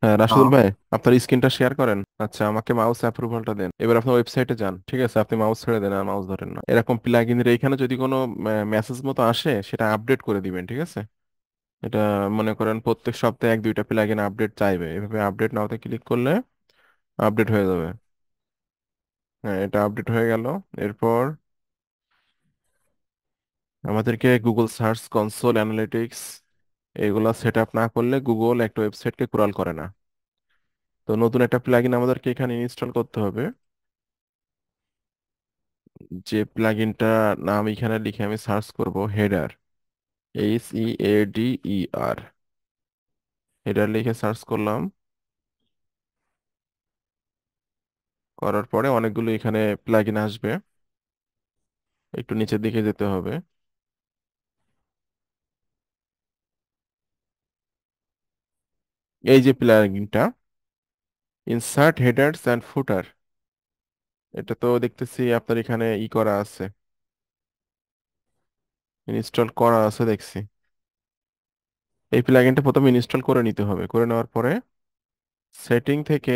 হ্যাঁ, রাশিদুল হ্যালো। ভাই, আপনার স্ক্রিনটা শেয়ার করেন। আচ্ছা, আমাকে মাউস অ্যাপ্রুভালটা দেন। এবার আপনার ওয়েবসাইটে যান। ঠিক আছে, আপনি মাউস ছেড়ে দেন আর মাউস ধরেন না। এরকম প্লাগইনের এইখানে যদি কোনো মেসেজ মতো আসে, সেটা আপডেট করে দিবেন। ঠিক আছে, এটা মনে করেন প্রত্যেক সপ্তাহে এক দুইটা প্লাগইন আপডেট চাইবে, এভাবে আপডেট নাওতে ক্লিক করলে আপডেট হয়ে যাবে। হ্যাঁ, এটা আপডেট হয়ে গেল। এরপর আমাদেরকে গুগল সার্চ কনসোল অ্যানালিটিক্স এগুলা সেট আপ না করলে গুগল একটা ওয়েবসাইটকে ক্রল করে না। তো নতুন একটা প্লাগইন আমাদেরকে এখানে ইনস্টল করতে হবে। যে প্লাগইনটা নাম এখানে লিখে আমি সার্চ করব, হেডার, HEADER। হেডার লিখে সার্চ করলাম। করার পরে অনেকগুলো এখানে প্লাগইন আসবে। একটু নিচের দিকে যেতে হবে। এই যে প্লাগইনটা, ইনসার্ট হেডার্স অ্যান্ড ফুটার, এটা তো দেখতেছি আপনার এখানে করা আছে, ইনস্টল করা আছে দেখছি। এই প্লাগইনটা প্রথমে ইনস্টল করে নিতে হবে। করে নেওয়ার পরে সেটিং থেকে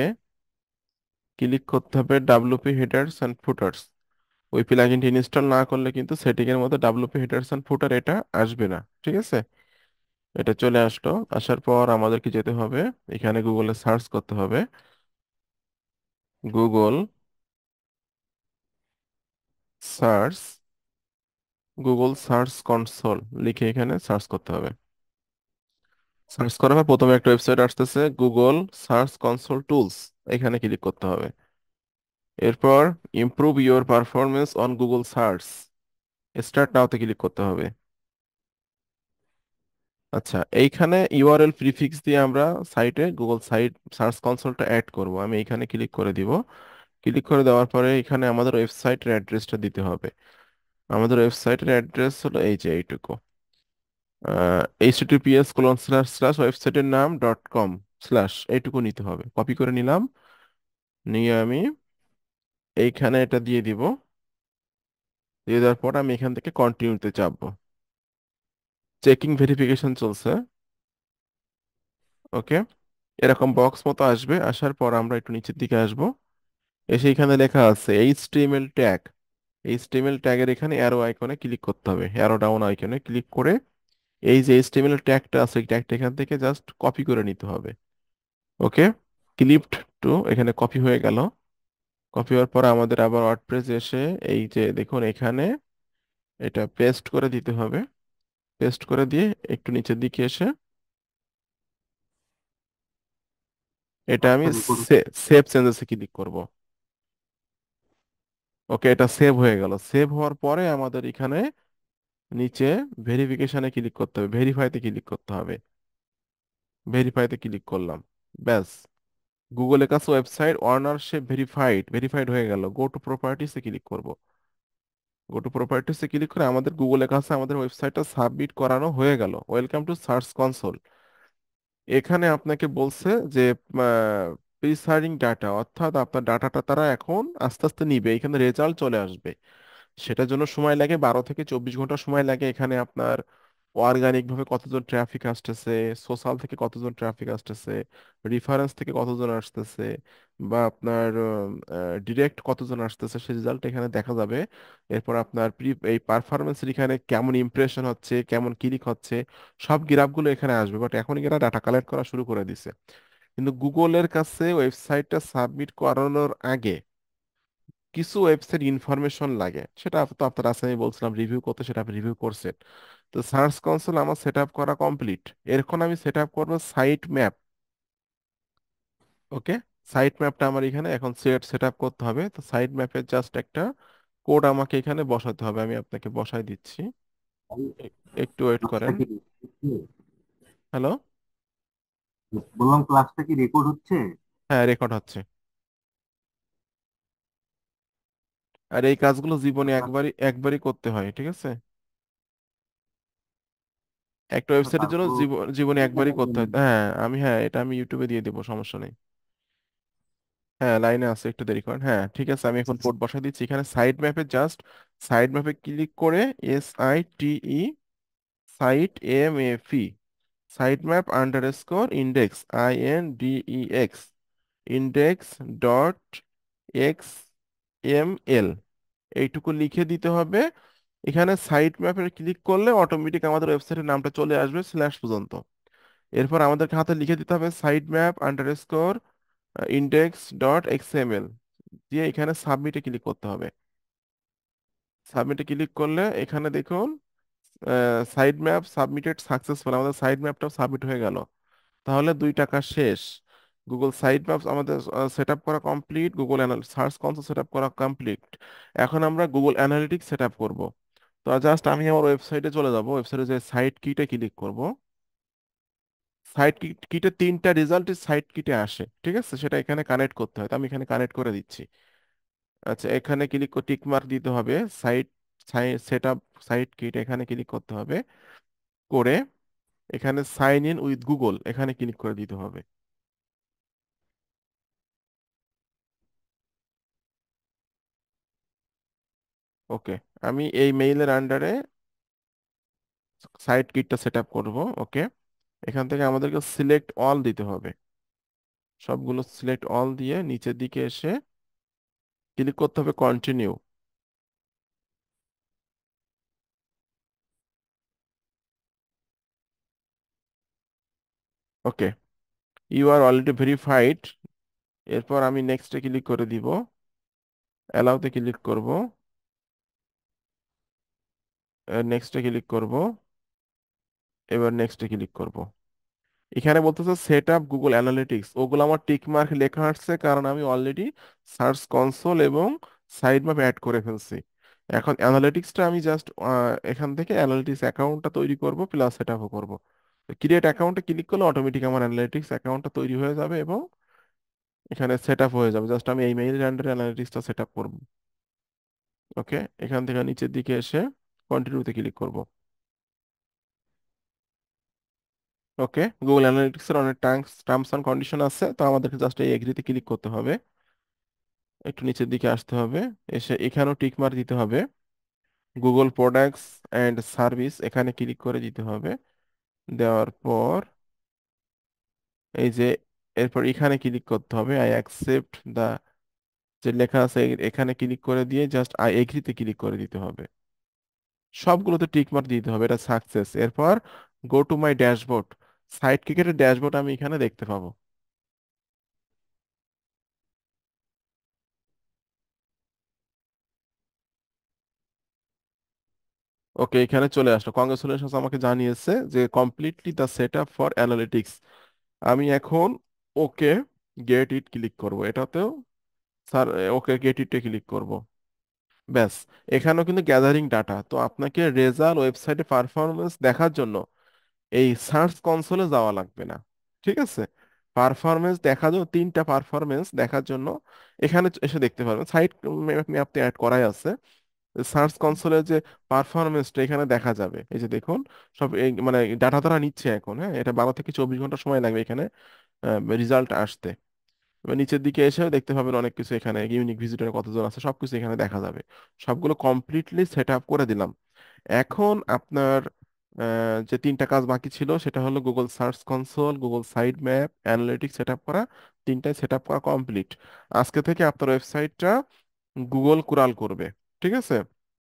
ক্লিক করতে হবে ডাব্লিউপি হেডার্স অ্যান্ড ফুটার্স। ওই প্লাগইনটি ইনস্টল না করলে কিন্তু সেটিং এর মধ্যে ডাব্লিউপি হেডার্স অ্যান্ড ফুটার এটা আসবে না। ঠিক আছে, এটা চলে আসলো। আসার পর আমাদেরকে যেতে হবে, এখানে গুগলে সার্চ করতে হবে, Google search, Google search console লিখে এখানে সার্চ করতে হবে। সার্চ করার পর প্রথমে একটা ওয়েবসাইট আসতেছে, গুগল সার্চ কনসোল টুলস, এখানে ক্লিক করতে হবে। এরপর improve your performance on Google search, start নাওতে ক্লিক করতে হবে। আচ্ছা, এইখানে ইউআরএল প্রিফিক্স দিয়ে আমরা সাইটে গুগল সাইট সার্চ কনসোলটা অ্যাড করব। আমি এইখানে ক্লিক করে দিব। ক্লিক করে দেওয়ার পরে এখানে আমাদের ওয়েবসাইটের অ্যাড্রেসটা দিতে হবে। আমাদের ওয়েবসাইটের অ্যাড্রেস হলো এই যে এইটুকু, https:// নাম .com/ এইটুকু নিতে হবে। কপি করে নিলাম, নিয়ে আমি এইখানে এটা দিয়ে দিব। দিয়ে দেওয়ার পর আমি এখান থেকে কন্টিনিউতে চাপবো। চেকিং ভেরিফিকেশন চলছে। ওকে, এরকম বক্স মতো আসবে। আসার পর আমরা একটু নিচের দিকে আসব। এসে এখানে লেখা আছে এইচটিএমএল ট্যাগ। এইচটিএমএল ট্যাগের এখানে অ্যারো আইকনে ক্লিক করতে হবে, অ্যারো ডাউন আইকনে ক্লিক করে এই যে এইচটিএমএল ট্যাগটা আছে, এই ট্যাগটা এখান থেকে জাস্ট কপি করে নিতে হবে। ওকে, ক্লিপড টু এখানে কপি হয়ে গেল। কপি হওয়ার পর আমাদের আবার ওয়ার্ডপ্রেস এসে এই যে দেখুন এখানে এটা পেস্ট করে দিতে হবে। পেস্ট করে দিয়ে একটু নিচের দিকে এসে এটা আমি কাজটা রেকর্ড। সেভ চেঞ্জেসে ক্লিক করব। ওকে, এটা সেভ হয়ে গেল। সেভ হওয়ার পরে আমাদের এখানে নিচে ভেরিফিকেশনে ক্লিক করতে হবে, ভেরিফাইতে ক্লিক করতে হবে। ভেরিফাইতে ক্লিক করলাম, ব্যাস, গুগলের কাছে ওয়েবসাইট অনারশিপ ভেরিফাইড ভেরিফাইড হয়ে গেল। গো টু প্রপার্টিসে ক্লিক করব। গো টু প্রপার্টিসে ক্লিক করে আমাদের গুগলের কাছে আমাদের ওয়েবসাইটটা সাবমিট করানো হয়ে গেল। Welcome to search console. এখানে আপনাকে বলছে যে প্রিসারিং ডাটা, অর্থাৎ আপনার ডাটাটা তারা এখন আস্তে আস্তে নিবে, এখানে রেজাল্ট চলে আসবে। সেটার জন্য সময় লাগে 12 থেকে 24 ঘন্টা সময় লাগে। এখানে আপনার অর্গানিক ভাবে কতজন ট্রাফিক আসতেছে, সোশ্যাল থেকে কতজন ট্রাফিক আসতেছে, রিফারেন্স থেকে কতজন আসতেছে, বা আপনার ডিরেক্ট কতজন আসতেছে, সেই রেজাল্ট এখানে দেখা যাবে। এরপর আপনার এই পারফরমেন্সের এখানে কেমন ইমপ্রেশন হচ্ছে, কেমন ক্লিক হচ্ছে, সব গ্রাফগুলো এখানে আসবে। বাট এখন এরা ডাটা কালেক্ট করা শুরু করে দিছে। কিন্তু গুগলের কাছে ওয়েবসাইটটা সাবমিট করানোর আগে কিছু ওয়েবসাইট ইনফরমেশন লাগে, সেটা তো আপনার আছে, আমি বলছিলাম রিভিউ করতে, সেটা আপনি রিভিউ করছেন। তো সার্চ কনসোল আমার সেট আপ করা কমপ্লিট। এখন আমি সেট আপ করবো সাইট ম্যাপ। ওকে, সাইট ম্যাপটা আমার এখানে এখন সেট সেট আপ করতে হবে। তো সাইট ম্যাপের জাস্ট একটা কোড আমাকে এখানে বসাতে হবে, আমি আপনাকে বসাই দিচ্ছি। এ- একটু ওয়েট ক্লাসটা করেন। কি হচ্ছে? হ্যালো। বললাম ক্লাসটা কি রেকর্ড হচ্ছে? হ্যাঁ, রেকর্ড হচ্ছে। আর এই কাজগুলো জীবনে একবারই একবারই করতে হয়। ঠিক আছে, একটা আচ্ছা, ওয়েবসাইটের জন্য তারপর জীবনে একবারই করতে হয়। হ্যাঁ, এটা আমি ইউটিউবে দিয়ে দেবো, সমস্যা নেই। হ্যাঁ, লাইনে আছে, একটু দেরি করেন। হ্যাঁ, ঠিক আছে, আমি এখন কোড বসাই দিচ্ছি। এখানে সাইড ম্যাপে জাস্ট সাইড ম্যাপে ক্লিক করে SITE, site MAP, site map underscore index, INDEX, index dot XML, এইটুকু লিখে দিতে হবে। এখানে সাইট ম্যাপে ক্লিক করলে অটোমেটিক আমাদের ওয়েবসাইটের নামটা চলে আসবে স্ল্যাশ পর্যন্ত। এরপর আমাদেরকে হাতে লিখে দিতে হবে site map underscore index dot XML, দিয়ে এখানে সাবমিটে ক্লিক করতে হবে। সাবমিটে ক্লিক করলে এখানে দেখুন সাইড ম্যাপ সাবমিটেড সাকসেসফুল, আমাদের সাইড ম্যাপটাও সাবমিট হয়ে গেল। তাহলে 2 টাকা শেষ। গুগল সাইট ম্যাপ আমাদের সেট আপ করা complete, Google search console set up করা কমপ্লিট। এখন আমরা গুগল অ্যানালিটিক্স সেট আপ করবো। তো জাস্ট আমি আমার ওয়েবসাইটে চলে যাব, ওয়েবসাইটে যে সাইট কিটে ক্লিক করব। সাইট কিটে 3টা রেজাল্ট সাইট কিটে আসে, ঠিক আছে, সেটা এখানে কানেক্ট করতে হয়, তো আমি এখানে কানেক্ট করে দিচ্ছি। আচ্ছা, এখানে ক্লিক করে টিক মার্ক দিতে হবে, site set up site kit এখানে ক্লিক করতে হবে, করে এখানে সাইন ইন উইথ গুগল এখানে ক্লিক করে দিতে হবে। ওকে, আমি এই মেইলের আন্ডারে সাইট কিটটা সেট আপ করবো। ওকে, এখান থেকে আমাদেরকে সিলেক্ট অল দিতে হবে, সবগুলো সিলেক্ট অল দিয়ে নিচের দিকে এসে ক্লিক করতে হবে continue. Okay, you are already verified. এরপর আমি নেক্সটে ক্লিক করে দিব, অ্যালাউতে ক্লিক করব, নেক্সটে ক্লিক করব, এবার নেক্সটে ক্লিক করব। এখানে বলতেছে সেট আপ গুগল অ্যানালিটিক্স, ওগুলো আমার টিক মার্ক লেখা আসছে কারণ আমি অলরেডি সার্চ কনসোল এবং সাইড ম্যাপ অ্যাড করে ফেলছি। এখন অ্যানালিটিক্সটা আমি জাস্ট এখান থেকে অ্যানালিটিক্স অ্যাকাউন্টটা তৈরি করব প্লাস সেট আপও করবো। ক্রিয়েট অ্যাকাউন্টে ক্লিক করলে অটোমেটিক আমার অ্যানালিটিক্স অ্যাকাউন্টটা তৈরি হয়ে যাবে এবং এখানে সেট আপ হয়ে যাবে। জাস্ট আমি এই মেইল আন্ডারে অ্যানালিটিক্সটা সেট আপ করবো। ওকে, এখান থেকে নিচের দিকে এসে কন্টিনিউতে ক্লিক করব। ওকে, গুগল অ্যানালিটিক্স এর অনেক টার্মস অ্যান্ড কন্ডিশন আছে, তো আমাদেরকে জাস্ট এই এগ্রিতে ক্লিক করতে হবে। একটু নিচের দিকে আসতে হবে, এসে এখানেও টিক মার্ক দিতে হবে, গুগল প্রোডাক্টস এন্ড সার্ভিস এখানে ক্লিক করে দিতে হবে। দেওয়ার পর এই যে এরপর এখানে ক্লিক করতে হবে, আই অ্যাকসেপ্ট দা, যে লেখা আছে এখানে ক্লিক করে দিয়ে জাস্ট আই এগ্রিতে ক্লিক করে দিতে হবে। সবগুলোতে টিক মার্ক দিতে হবে, এটা সাকসেস। এরপর go to my dashboard, site ক্রিকেটের ড্যাশবোর্ড আমি এখানে দেখতে পাবো। ওকে, এখানে চলে আসলো, কংগ্রেচুলেশনস আমাকে জানিয়েছে যে completely the set up for analytics. আমি এখন ওকে গেট ইট ক্লিক করব, এটাতেও স্যার ওকে গেট ইটে ক্লিক করব। ব্যাস, এখানেও কিন্তু গ্যাদারিং ডাটা, তো আপনাকে রেজাল্ট ওয়েবসাইটে পারফরমেন্স দেখার জন্য এই সার্চ কনসোলে যাওয়া লাগবে না, ঠিক আছে। পারফরমেন্স দেখার জন্য 3টা পারফরমেন্স দেখার জন্য এখানে এসে দেখতে পারবেন, সাইট ম্যাপে অ্যাড করাই আছে। সার্চ কনসোলে যে পারফরমেন্সটা এখানে দেখা যাবে, এই যে দেখুন সব মানে ডাটা তারা নিচ্ছে এখন, হ্যাঁ, এটা 12 থেকে 24 ঘন্টা সময় লাগবে এখানে রেজাল্ট আসতে। এবার নিচের দিকে এসেও দেখতে পাবেন অনেক কিছু, এখানে ইউনিক ভিজিটর কতজন আছে সবকিছু এখানে দেখা যাবে। সবগুলো কমপ্লিটলি সেট আপ করে দিলাম। এখন আপনার যে 3টা কাজ বাকি ছিল সেটা হলো Google search console, Google site map, analytics set up করা। 3টাই সেট আপ করা কমপ্লিট। আজকে থেকে আপনার ওয়েবসাইটটা গুগল কুরাল করবে, ঠিক আছে।